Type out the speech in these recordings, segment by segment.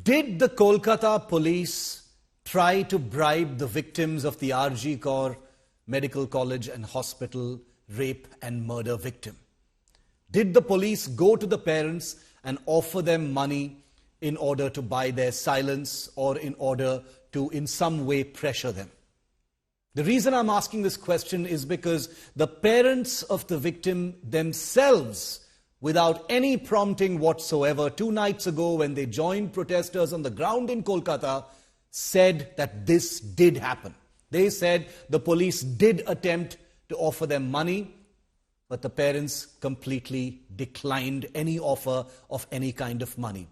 Did the Kolkata police try to bribe the victims of the RG Kaur Medical College and Hospital rape and murder victim? Did the police go to the parents and offer them money in order to buy their silence or in order to in some way pressure them? The reason I'm asking this question is because the parents of the victim themselves, without any prompting whatsoever, 2 nights ago when they joined protesters on the ground in Kolkata, said that this did happen. They said the police did attempt to offer them money, but the parents completely declined any offer of any kind of money.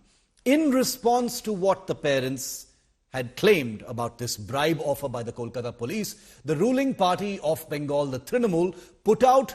In response to what the parents had claimed about this bribe offer by the Kolkata police, the ruling party of Bengal, the Trinamool, put out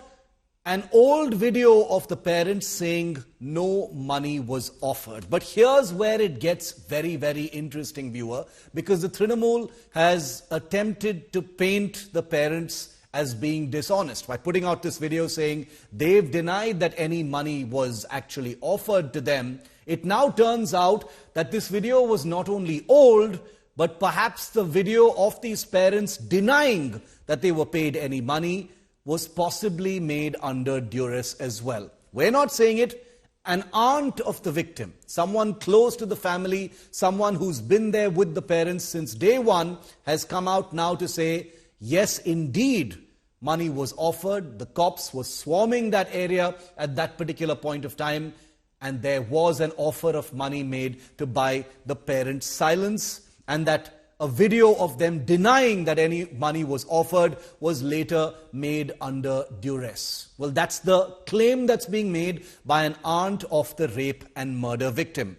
an old video of the parents saying no money was offered. But here's where it gets very, very interesting, viewer, because the Trinamool has attempted to paint the parents as being dishonest by putting out this video saying they've denied that any money was actually offered to them. It now turns out that this video was not only old, but perhaps the video of these parents denying that they were paid any money was possibly made under duress as well. We're not saying it. An aunt of the victim, someone close to the family, someone who's been there with the parents since day one, has come out now to say, yes, indeed, money was offered. The cops were swarming that area at that particular point of time, and there was an offer of money made to buy the parents' silence, and that a video of them denying that any money was offered was later made under duress. Well, that's the claim that's being made by an aunt of the rape and murder victim.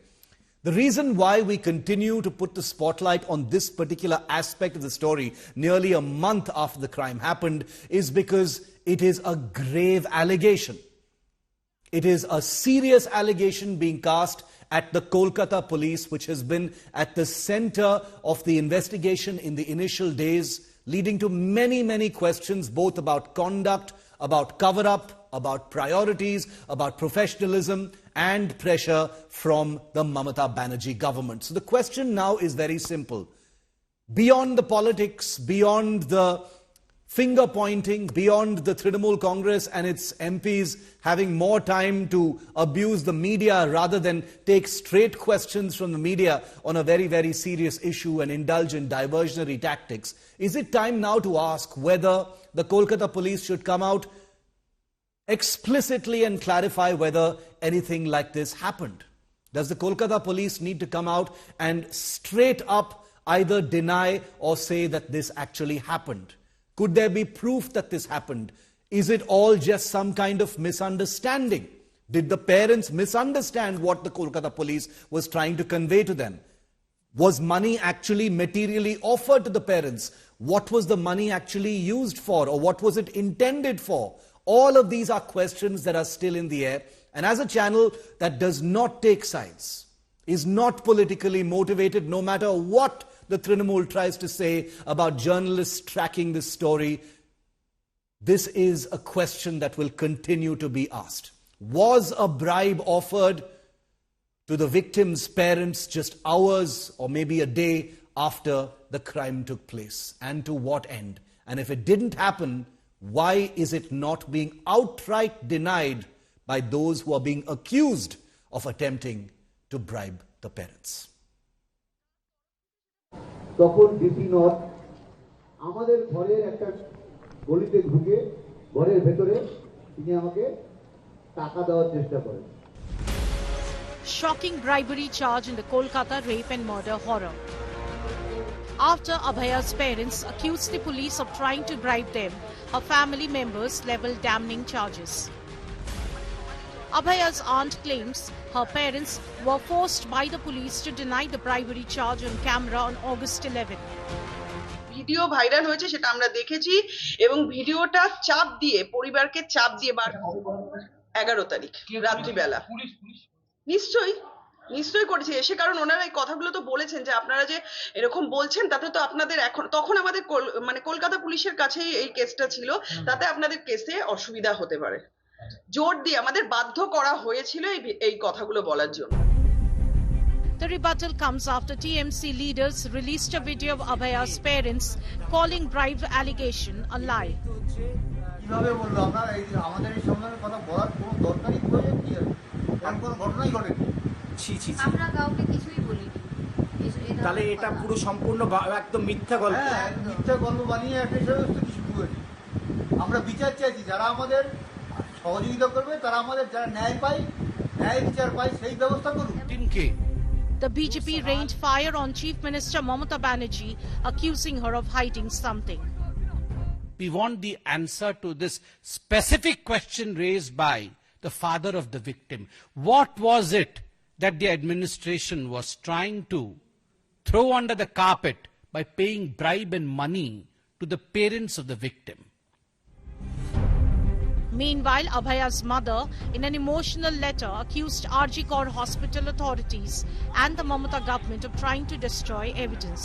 The reason why we continue to put the spotlight on this particular aspect of the story nearly a month after the crime happened is because it is a grave allegation. It is a serious allegation being cast at the Kolkata police, which has been at the center of the investigation in the initial days, leading to many, many questions, both about conduct, about cover-up, about priorities, about professionalism, and pressure from the Mamata Banerjee government. So the question now is very simple. Beyond the politics, beyond the finger-pointing, beyond the Trinamool Congress and its MPs having more time to abuse the media rather than take straight questions from the media on a very, very serious issue and indulge in diversionary tactics, is it time now to ask whether the Kolkata police should come out explicitly and clarify whether anything like this happened? Does the Kolkata police need to come out and straight up either deny or say that this actually happened? Could there be proof that this happened? Is it all just some kind of misunderstanding? Did the parents misunderstand what the Kolkata police was trying to convey to them? Was money actually materially offered to the parents? What was the money actually used for, or what was it intended for? All of these are questions that are still in the air. And as a channel that does not take sides, is not politically motivated, no matter what the Trinamool tries to say about journalists tracking this story, this is a question that will continue to be asked. Was a bribe offered to the victim's parents just hours or maybe a day after the crime took place? And to what end? And if it didn't happen, why is it not being outright denied by those who are being accused of attempting to bribe the parents? তখন DC not আমাদের ঘরের একটা গলিতে ঢুকে ঘরের ভেতরে তিনি আমাকে টাকা দেওয়ার চেষ্টা করেন। Shocking bribery charge in the Kolkata rape and murder horror. After Abhaya's parents accused the police of trying to bribe them, her family members leveled damning charges. Abhaya's aunt claims her parents were forced by the police to deny the bribery charge on camera on August 11. Video viral হয়েছে, সেটা আমরা দেখেছি, এবং ভিডিওটা চাপ দিয়ে, পরিবারকে চাপ দিয়ে 11 তারিখ রাত্রিবেলা নিশ্চয়ই করেছে এসে, কারণ ওনারা এই কথাগুলো তো বলেছেন যে আপনারা যে এরকম বলছেন তাতে তো আপনাদের এখন, তখন আমাদের মানে কলকাতা পুলিশের কাছেই এই কেসটা ছিল, তাতে আপনাদের কেসে অসুবিধা হতে পারে। জোর দিয়ে আমাদের বাধ্য করা হয়েছিল এই কথাগুলো বলার জন্য। The rebuttal comes after TMC leaders released a video of Abhaya's parents calling bribe allegation a lie. কিভাবে বললো আপনারা এই আমাদের এই সম্মেলনের কথা বলার কোনো দরকারই প্রয়োজন কি আছে এরকম কোনো ঘটনাই ঘটেনি ছি ছি ছি আমরা কাউকে কিছুই বলিনি তাহলে এটা পুরো সম্পূর্ণ একদম মিথ্যা গল্প হ্যাঁ মিথ্যা গল্প বানিয়ে একটা হিসাবে শুরু হয়েছে আমরা বিচার চাইছি যারা আমাদের সহযোগিতা করবে তারা আমাদের যারা ন্যায় বিচার পায় সেই ব্যবস্থা করুক The BJP rained fire on Chief Minister Mamata Banerjee, accusing her of hiding something. We want the answer to this specific question raised by the father of the victim. What was it that the administration was trying to throw under the carpet by paying bribe and money to the parents of the victim? Meanwhile, Abhaya's mother, in an emotional letter, accused RG Kor hospital authorities and the Mamata government of trying to destroy evidence.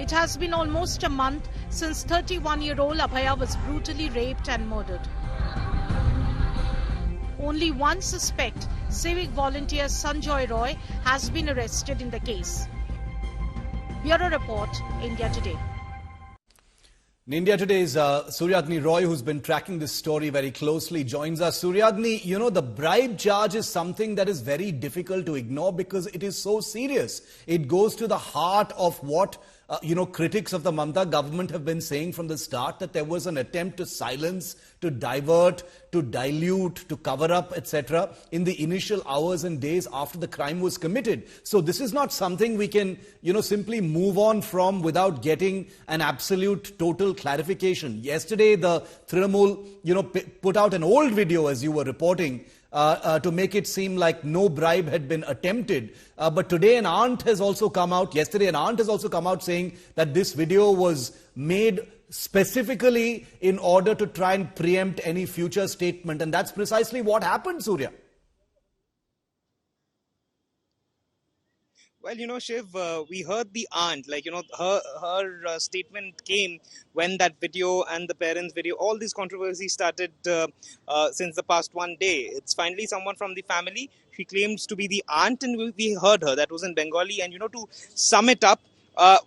It has been almost a month since 31-year-old Abhaya was brutally raped and murdered. Only one suspect, civic volunteer Sanjoy Roy, has been arrested in the case. Bureau Report, India Today. In India Today's Suryagni Roy, who's been tracking this story very closely, joins us. Suryagni, you know, the bribe charge is something that is very difficult to ignore because it is so serious. It goes to the heart of what critics of the Mamata government have been saying from the start, that there was an attempt to silence, to divert, to dilute, to cover up, etc. in the initial hours and days after the crime was committed. So this is not something we can, simply move on from without getting an absolute, total clarification. Yesterday, the Trinamool, put out an old video, as you were reporting, to make it seem like no bribe had been attempted. But today yesterday an aunt has also come out saying that this video was made specifically in order to try and preempt any future statement. And that's precisely what happened, Surya. Well, Shiv, we heard the aunt, her statement came when that video and the parents' video, all these controversies started since the past one day. It's finally someone from the family. She claims to be the aunt, and we heard her. That was in Bengali. And, to sum it up,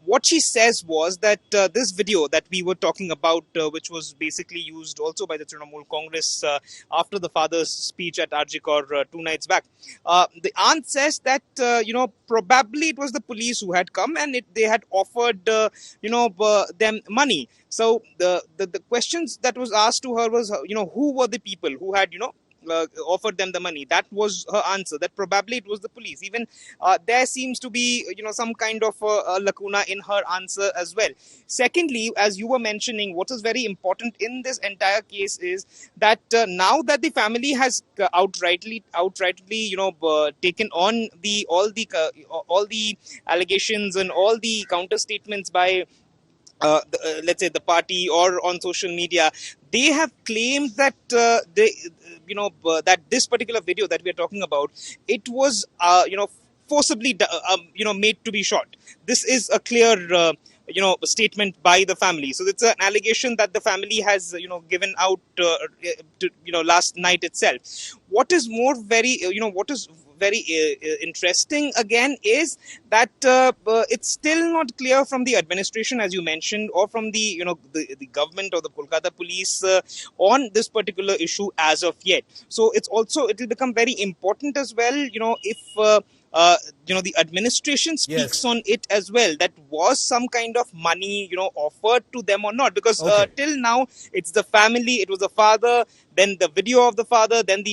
what she says was that this video that we were talking about, which was basically used also by the Trinamool Congress after the father's speech at RG Kor 2 nights back, the aunt says that, probably it was the police who had come and they had offered, them money. So the questions that was asked to her was, who were the people who had, offered them the money. That was her answer, that probably it was the police. Even there seems to be, some kind of a lacuna in her answer as well. Secondly, as you were mentioning, what is very important in this entire case is that now that the family has outrightly, taken on all the allegations and all the counter statements by let's say the party or on social media, they have claimed that that this particular video that we are talking about, it was forcibly made to be shot. This is a clear statement by the family. So it's an allegation that the family has given out last night itself. What is very interesting again is that it's still not clear from the administration, as you mentioned, or from the the government or the Kolkata police on this particular issue as of yet. So it will become very important as well, if the administration speaks on it as well, that was some kind of money offered to them or not, because till now it's the family, it was the father, then the video of the father, then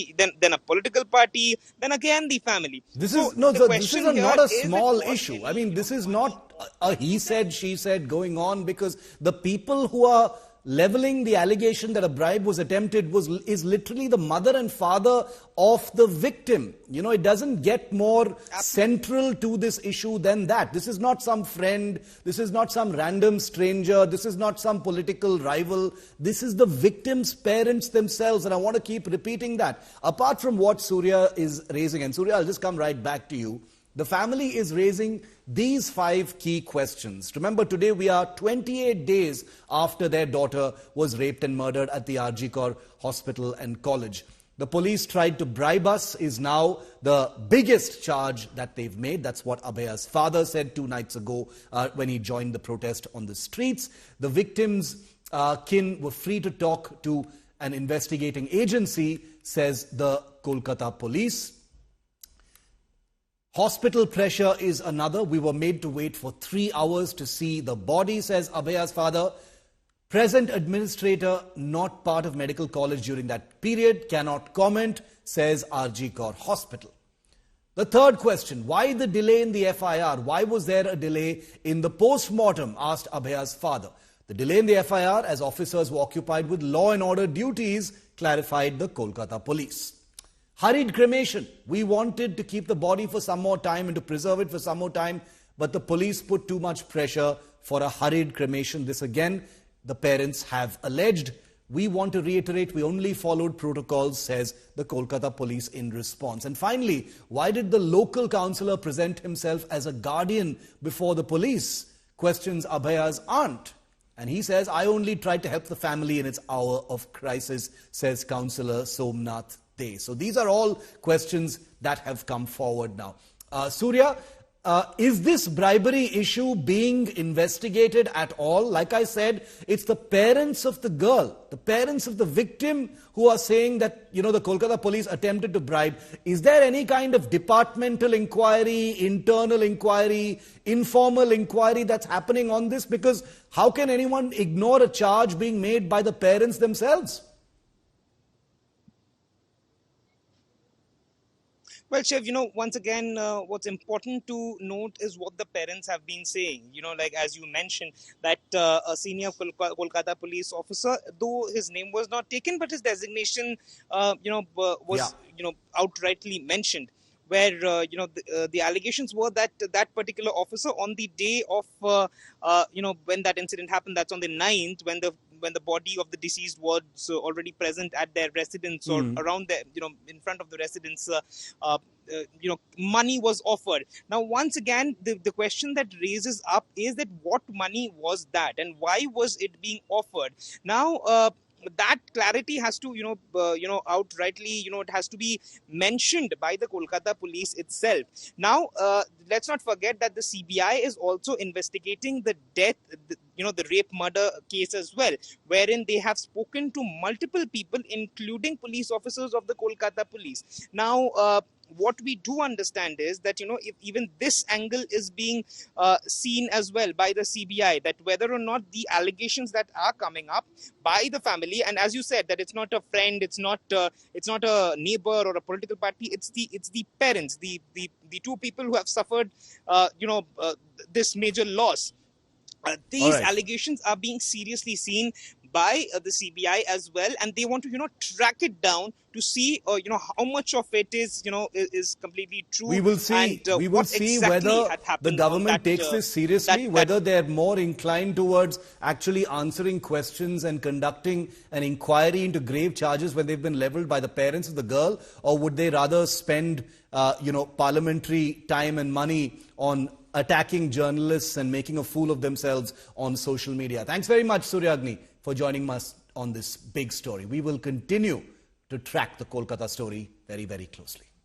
a political party, then again the family. This is not a small issue. I mean, this is not a he said, she said going on, because the people who are leveling the allegation that a bribe was attempted is literally the mother and father of the victim. It doesn't get more central to this issue than that. This is not some friend. This is not some random stranger. This is not some political rival. This is the victim's parents themselves. And I want to keep repeating that. Apart from what Surya is raising, and Surya, I'll just come right back to you. The family is raising these 5 key questions. Remember, today we are 28 days after their daughter was raped and murdered at the RG Kor Hospital and College. The police tried to bribe us is now the biggest charge that they've made. That's what Abhaya's father said 2 nights ago when he joined the protest on the streets. The victims' kin were free to talk to an investigating agency, says the Kolkata police. Hospital pressure is another. We were made to wait for 3 hours to see the body, says Abhaya's father. Present administrator, not part of medical college during that period, cannot comment, says RG Kaur Hospital. The third question, why the delay in the FIR? Why was there a delay in the post-mortem, asked Abhaya's father. The delay in the FIR, as officers were occupied with law and order duties, clarified the Kolkata police. Hurried cremation. We wanted to keep the body for some more time and to preserve it for some more time, but the police put too much pressure for a hurried cremation. This again, the parents have alleged. We want to reiterate, we only followed protocols, says the Kolkata police in response. And finally, why did the local councillor present himself as a guardian before the police? Questions Abhaya's aunt. And he says, I only tried to help the family in its hour of crisis, says Councillor Somnath Day. So these are all questions that have come forward now. Surya, is this bribery issue being investigated at all? Like I said, it's the parents of the girl, the parents of the victim who are saying that, the Kolkata police attempted to bribe. Is there any kind of departmental inquiry, internal inquiry, informal inquiry that's happening on this? Because how can anyone ignore a charge being made by the parents themselves? Well, Shiv, once again, what's important to note is what the parents have been saying. Like as you mentioned, that a senior Kolkata police officer, though his name was not taken, but his designation, was, outrightly mentioned. Where, the allegations were that that particular officer on the day of, when that incident happened, that's on the 9th, when the body of the deceased was already present at their residence or around there, in front of the residence, money was offered. Now, once again, the question that raises up is that what money was that and why was it being offered? Now, that clarity has to, outrightly, it has to be mentioned by the Kolkata police itself. Now, let's not forget that the CBI is also investigating the death, the rape murder case as well, wherein they have spoken to multiple people, including police officers of the Kolkata police. Now, what we do understand is that, if even this angle is being seen as well by the CBI, that whether or not the allegations that are coming up by the family, and as you said, that it's not a friend, it's not a neighbor or a political party, it's the parents, the two people who have suffered, this major loss. These allegations are being seriously seen by the CBI as well, and they want to track it down to see how much of it is completely true. We will see. We will see whether the government takes this seriously, whether they're more inclined towards actually answering questions and conducting an inquiry into grave charges when they've been leveled by the parents of the girl, or would they rather spend parliamentary time and money on attacking journalists and making a fool of themselves on social media? Thanks very much, Suryagni, for joining us on this big story. We will continue to track the Kolkata story very, very closely.